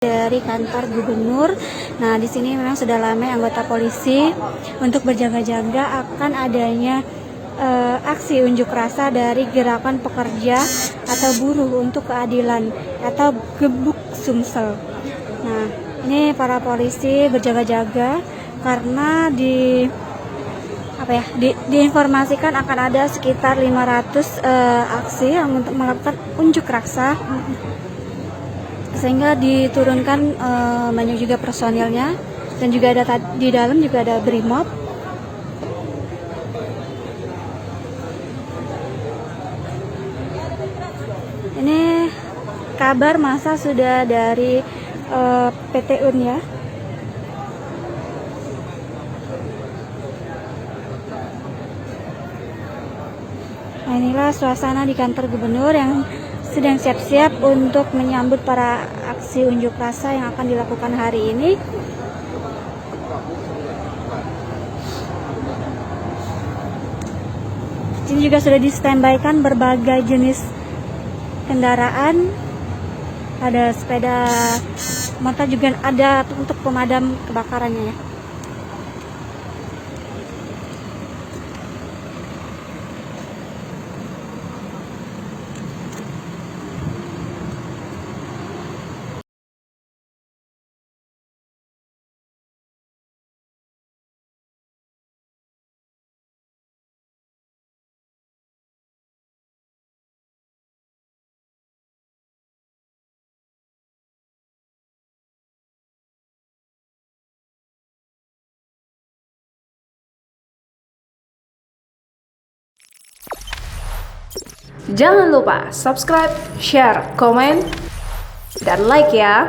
Dari kantor gubernur. Nah, di sini memang sudah ramai anggota polisi untuk berjaga-jaga akan adanya aksi unjuk rasa dari gerakan pekerja atau buruh untuk keadilan atau Gebuk Sumsel. Nah, ini para polisi berjaga-jaga karena diinformasikan akan ada sekitar 500 aksi yang untuk melakukan unjuk rasa, sehingga diturunkan banyak juga personilnya, dan juga ada di dalam juga ada Brimob. Ini kabar masa sudah dari PT UN ya. Nah, inilah suasana di kantor gubernur yang sedang siap-siap untuk menyambut para aksi unjuk rasa yang akan dilakukan hari ini. Di sini juga sudah di-standby-kan berbagai jenis kendaraan. Ada sepeda motor, juga ada untuk pemadam kebakarannya ya. Jangan lupa subscribe, share, komen, dan like ya.